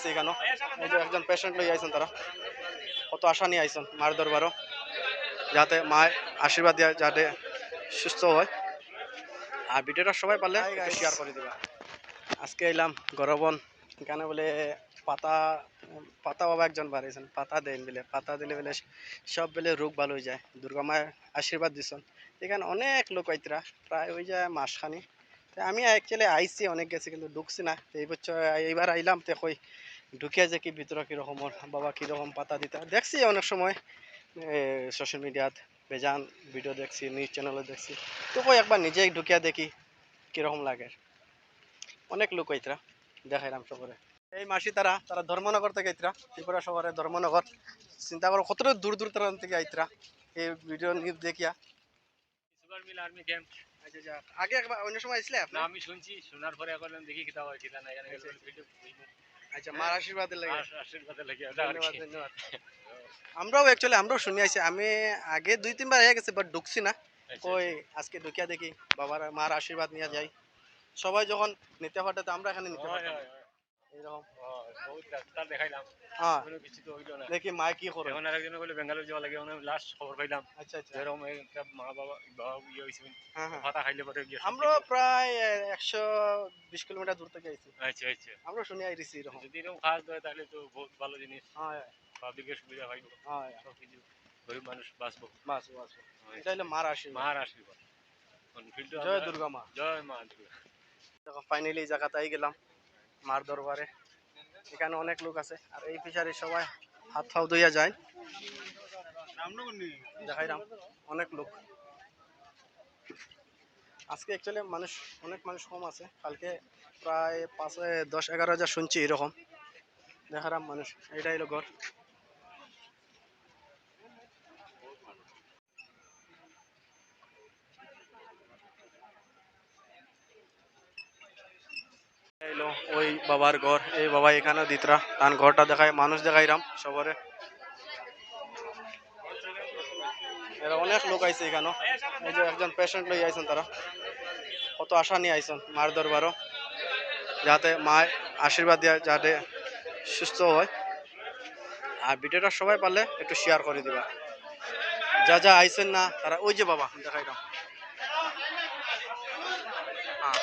আইছে এখানে, এই যে একজন পেশেন্ট লই আইছেন, তারা কত আশা নিয়ে আইছেন মার দরবারও, যাতে মায়ের আশীর্বাদ দিয়ে যাতে সুস্থ হয়। আর ভিডিওটা সবাই পারলে শেয়ার করে দেবা। আজকে এলাম গরবন, এখানে বলে পাতা পাতা বাবা একজন বাড়িয়েছেন, পাতা দেন বলে, পাতা দিলে বলে সব বলে রোগ ভালো হয়ে যায়, দুর্গা মায়ের আশীর্বাদ দিছেন। এখানে অনেক লোক আইতরা, প্রায় হয়ে যায় মাসখানি। আমি অ্যাকচুয়ালি আইসি অনেক গেছি কিন্তু ঢুকছি না, এই বছর এইবার আইলাম তো কই ঢুকিয়া যে কি ভিতরে কীরকম বাবা কীরকম পাতা দিতা দেখছি অনেক সময় সোশ্যাল মিডিয়াত বেজান ভিডিও দেখছি, নিউজ চ্যানেলে দেখছি, তো কই একবার নিজেই ঢুকিয়া দেখি কীরকম লাগে। অনেক লোক আইতরা দেখাইলাম সবরে। এই মাসি তারা তারা ধর্মনগর থেকে আইতরা, ত্রিপুরা শহরে ধর্মনগর, চিন্তা করো কতটা দূর দূর তারা থেকে আইতরা এই ভিডিও নিউজ দেখিয়া। সুপার মিল আর্মি ক্যাম্প। আচ্ছা আচ্ছা, আগে একবার অন্য সময় আসলে না আমি শুনছি, শোনার পরে এখন দেখি কিতা হয় কিতা না এখানে ভিডিও। আচ্ছা, মার আশীর্বাদের লাগে, আশীর্বাদের লাগে। ধন্যবাদ ধন্যবাদ। আমরাও অ্যাকচুয়ালি আমরাও শুনে আইছি, আমি আগে 2-3 বার হয়ে গেছে বাট ঢুকছি না, কই আজকে ঢুকিয়া দেখি বাবার মার আশীর্বাদ নিয়ে যাই। সবাই যখন নিতে পারতে তো আমরা এখানে নিতে পারতাম এইরকম। বহুত ডাক্তার দেখাইলাম, হ্যাঁ কোনো কিছু তো হইলো না। দেখি মায় কি করে। এখন আরেকজন বলে বেঙ্গালুরু যাওয়া লাগে, মানে লাস্ট খবর পাইলাম আচ্ছা আচ্ছা, এরকম একটা মা বাবা ইয়ে হয়েছে, হ্যাঁ হ্যাঁ, পাতা খাইলে পরে গিয়ে আমরা প্রায় 120 কিলোমিটার দূর থেকে আইছি, আচ্ছা আচ্ছা। আমরা শুনে আইছি এরকম। যদি এরকম খাস দেয় তাহলে তো বহুত ভালো জিনিস, হ্যাঁ পাবলিকের সুবিধা পাইব, হ্যাঁ, সব কিছু গরিব মানুষ বাঁচবো। বাস বাস, এটা হলো মার আশীর্বাদ। মার আশীর্বাদ। জয় দুর্গা মা, জয় মা দুর্গা। দেখো ফাইনালি এই জায়গাতে আই গেলাম মার দরবারে। এখানে অনেক লোক আছে আর এই ফিশারি সবাই হাত ফাও ধুইয়া যায়, দেখাইলাম অনেক লোক। আজকে অ্যাকচুয়ালি মানুষ অনেক মানুষ কম আছে, কালকে প্রায় 5-10-11 হাজার শুনছি এরকম। দেখারাম মানুষ, এইটাই হলো ঘর। এলো ওই বাবার ঘর, এই বাবা এখানে দিতরা তার ঘরটা দেখায়, মানুষ দেখাইরাম সবরে। এরা অনেক লোক আইছে এখানে, এই যে একজন পেশেন্ট লই আইছেন, তারা কত আশা নিয়ে আইছেন মার দরবারও, যাতে মায়ের আশীর্বাদ দিয়ে যাতে সুস্থ হয়। আর ভিডিওটা সবাই পারলে একটু শেয়ার করে দিবা। যা যা আইছেন না তারা, ওই যে বাবা দেখাইলাম, হ্যাঁ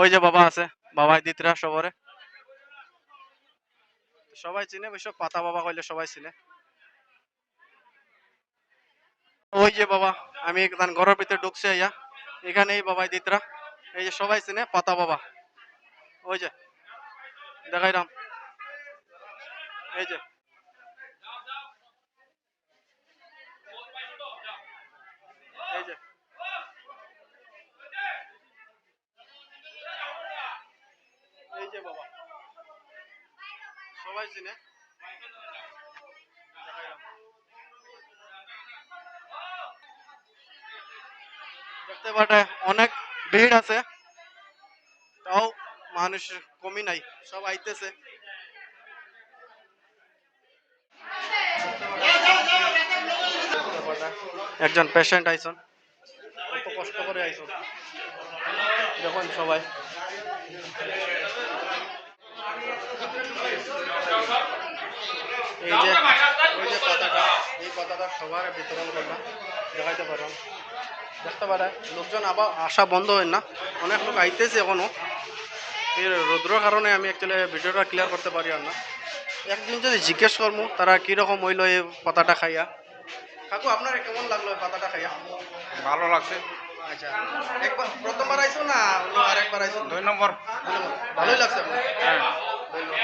ওই যে বাবা আছে, বাবাই দিতরা সবরে, সবাই চিনে অবশ্য, পাতা বাবা কইলে সবাই চিনে। ওই যে বাবা, আমি তার ঘরের ভিতরে ঢুকছে ইয়া, এখানে এই বাবাই দিতরা, এই যে সবাই চিনে পাতা বাবা, ওই যে দেখাইলাম, এই যে এই যে এই যে বাবা, সবাই চিনে, দেখাইলাম। দেখতে পারে অনেক ভিড় আছে, তাও মানুষ কমই নাই, সব আইতেছে। একজন পেশেন্ট আইসন, কত কষ্ট করে আইসন দেখুন সবাই। এই যে ওই যে পাতাটা, এই পাতাটা সবার বিতরণ করলাম, দেখাইতে পারলাম। দেখতে পারে লোকজন আবার আসা বন্ধ হয় না, অনেক লোক আইতেছে এখনো। এই রৌদ্রের কারণে আমি অ্যাকচুয়ালি ভিডিওটা ক্লিয়ার করতে পারি আর না। একদিন যদি জিজ্ঞেস করবো তারা কীরকম হইলো এই পাতাটা খাইয়া। কাকু আপনার কেমন লাগলো এই পাতাটা খাইয়া? ভালো লাগছে। আচ্ছা, একবার প্রথমবার আইসো না আরেকবার আইসো? 2 নম্বর। ভালোই লাগছে আপনার? হ্যাঁ।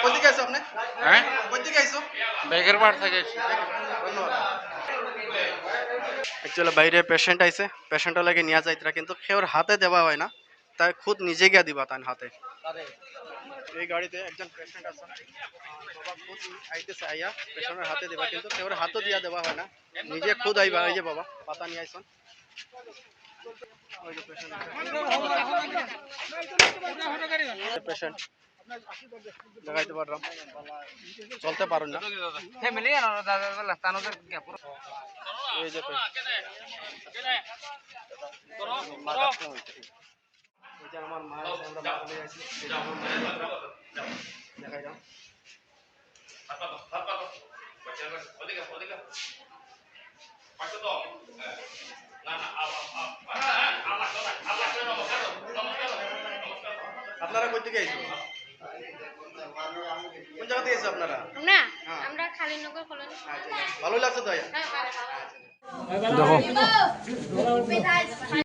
কোন দিকে আইসো আপনি? হ্যাঁ, কোন দিকে আইসো? বেগের বাড়ি থেকে। ধন্যবাদ। অ্যাকচুয়ালি বাইরে পেশেন্ট আইছে, পেশেন্টও লাগে নিয়ে যাইতরা, কিন্তু কেউর হাতে দেওয়া হয় না, তাই খুদ নিজে গিয়া দিবা তার হাতে। এই গাড়িতে একজন পেশেন্ট আছে, বাবা খুদ আইতেছে, আইয়া পেশেন্টের হাতে দিবা, কিন্তু কেউর হাতও দিয়া দেওয়া হয় না, নিজে খুদ আইবা। এই যে বাবা পাতা নিয়ে আইসন, ওই যে পেশেন্ট পেশেন্ট দেখাইতে পারলাম, চলতে পারুন না। এই যে আমার মা, আমরা বাড়ি আছি, আপনারা কই থেকে আইছেন? কোন জায়গা থেকে আইছেন আপনারা? না হ্যাঁ। আমরা খালিনগর কলোনি আচ্ছা, ভালো লাগছে তো আইয়া? হ্যাঁ ভালো। দেখো